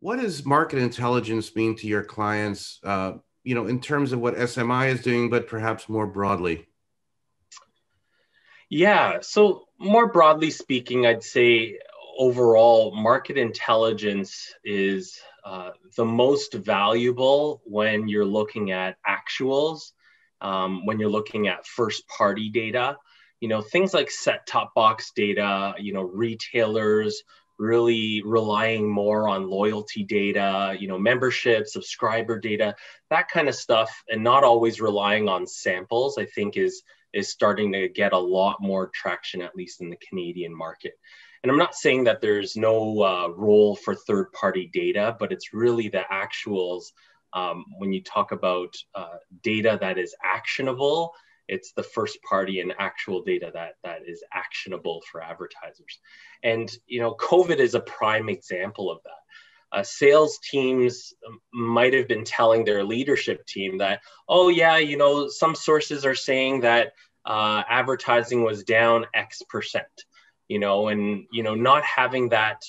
What does market intelligence mean to your clients, in terms of what SMI is doing, but perhaps more broadly? Yeah, so more broadly speaking, I'd say overall market intelligence is the most valuable when you're looking at actuals, when you're looking at first party data, things like set top box data, retailers really relying more on loyalty data, membership, subscriber data, that kind of stuff, and not always relying on samples, I think is starting to get a lot more traction, at least in the Canadian market. And I'm not saying that there's no role for third party data, but it's really the actuals. When you talk about data that is actionable, it's the first party and actual data that is actionable for advertisers. And, COVID is a prime example of that. Sales teams might have been telling their leadership team that, oh yeah, some sources are saying that advertising was down X percent, and not having that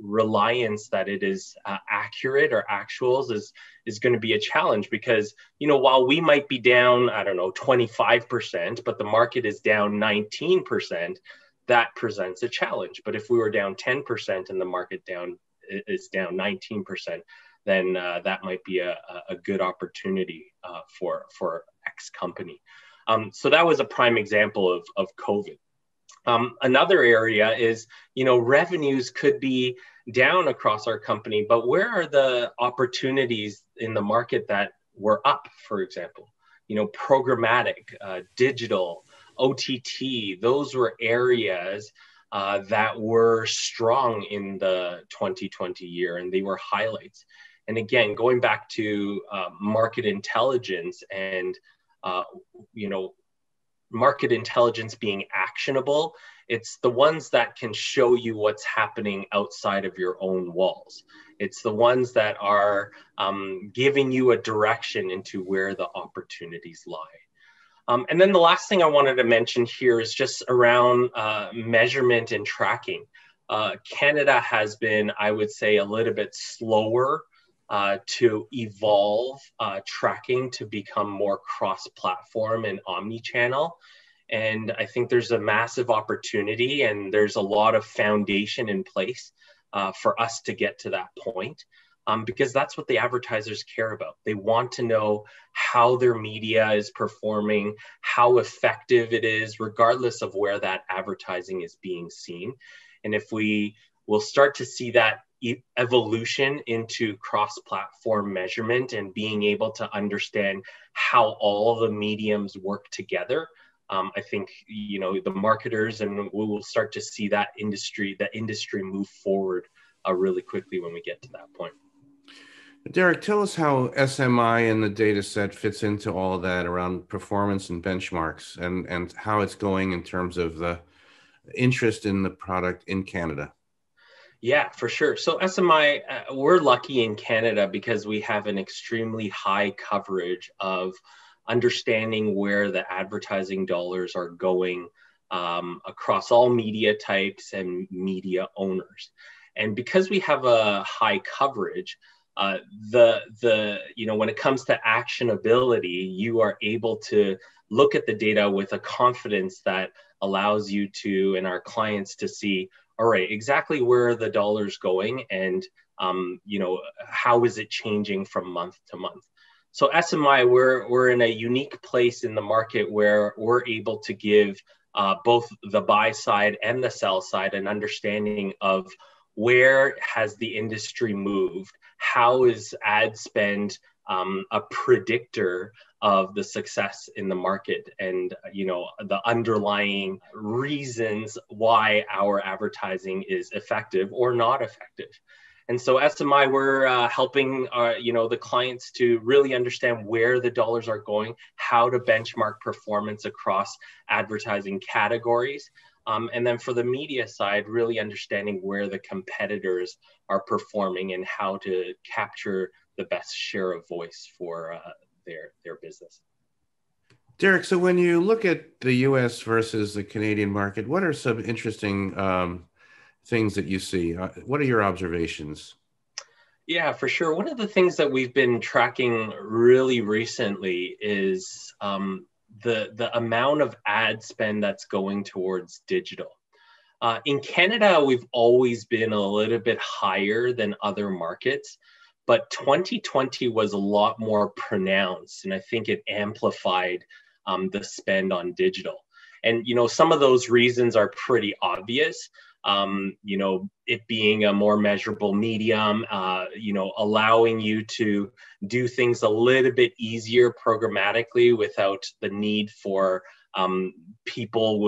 reliance that it is accurate or actuals is going to be a challenge because while we might be down, I don't know, 25%, but the market is down 19%, that presents a challenge. But if we were down 10% and the market is down 19%, then that might be a good opportunity for X company. So that was a prime example of COVID. Another area is, revenues could be down across our company, but where are the opportunities in the market that were up, for example? Programmatic, digital, OTT, those were areas that were strong in the 2020 year, and they were highlights. And again, going back to market intelligence and market intelligence being actionable, it's the ones that can show you what's happening outside of your own walls. It's the ones that are giving you a direction into where the opportunities lie. And then the last thing I wanted to mention here is just around measurement and tracking. Canada has been, I would say, a little bit slower to evolve tracking to become more cross-platform and omnichannel. And I think there's a massive opportunity and there's a lot of foundation in place for us to get to that point. Because that's what the advertisers care about. They want to know how their media is performing, how effective it is, regardless of where that advertising is being seen. And if we will start to see that evolution into cross-platform measurement and being able to understand how all the mediums work together, I think the marketers and we will start to see the industry move forward really quickly when we get to that point. Darrick, tell us how SMI and the data set fits into all of that around performance and benchmarks and how it's going in terms of the interest in the product in Canada. Yeah, for sure. So SMI, we're lucky in Canada because we have an extremely high coverage of understanding where the advertising dollars are going across all media types and media owners. And because we have a high coverage, when it comes to actionability, you are able to look at the data with a confidence that allows you to, and our clients to see, all right, exactly where are the dollars going and, how is it changing from month to month? So SMI, we're in a unique place in the market where we're able to give both the buy side and the sell side an understanding of where has the industry moved, how is ad spend a predictor of the success in the market and the underlying reasons why our advertising is effective or not effective. And so SMI, we're helping the clients to really understand where the dollars are going, how to benchmark performance across advertising categories. And then for the media side, really understanding where the competitors are performing and how to capture the best share of voice for their business. Darrick, so when you look at the US versus the Canadian market, what are some interesting things that you see? What are your observations? Yeah, for sure. One of the things that we've been tracking really recently is the amount of ad spend that's going towards digital. In Canada, we've always been a little bit higher than other markets, but 2020 was a lot more pronounced, and I think it amplified the spend on digital. And some of those reasons are pretty obvious. It being a more measurable medium, allowing you to do things a little bit easier programmatically without the need for people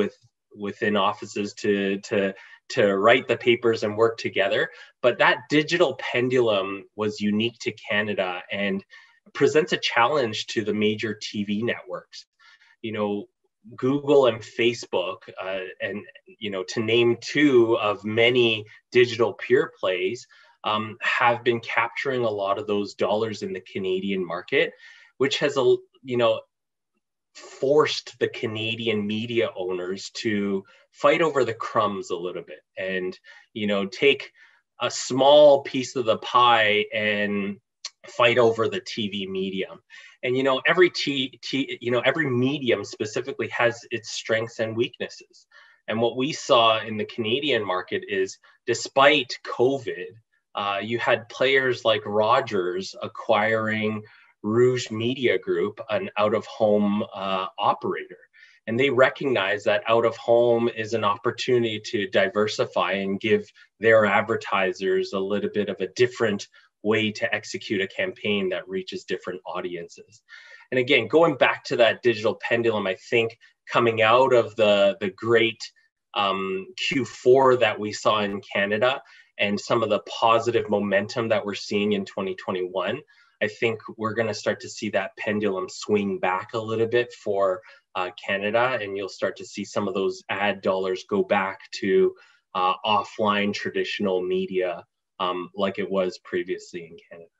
within offices to write the papers and work together. But that digital pendulum was unique to Canada and presents a challenge to the major TV networks. Google and Facebook, and to name two of many digital pure plays, have been capturing a lot of those dollars in the Canadian market, which has forced the Canadian media owners to fight over the crumbs a little bit and take a small piece of the pie and fight over the TV medium. And every medium specifically has its strengths and weaknesses. And what we saw in the Canadian market is, despite COVID, you had players like Rogers acquiring Rouge Media Group, an out-of-home operator. And they recognize that out-of-home is an opportunity to diversify and give their advertisers a little bit of a different way to execute a campaign that reaches different audiences. And again, going back to that digital pendulum, I think coming out of the great Q4 that we saw in Canada and some of the positive momentum that we're seeing in 2021, I think we're going to start to see that pendulum swing back a little bit for Canada, and you'll start to see some of those ad dollars go back to offline traditional media like it was previously in Canada.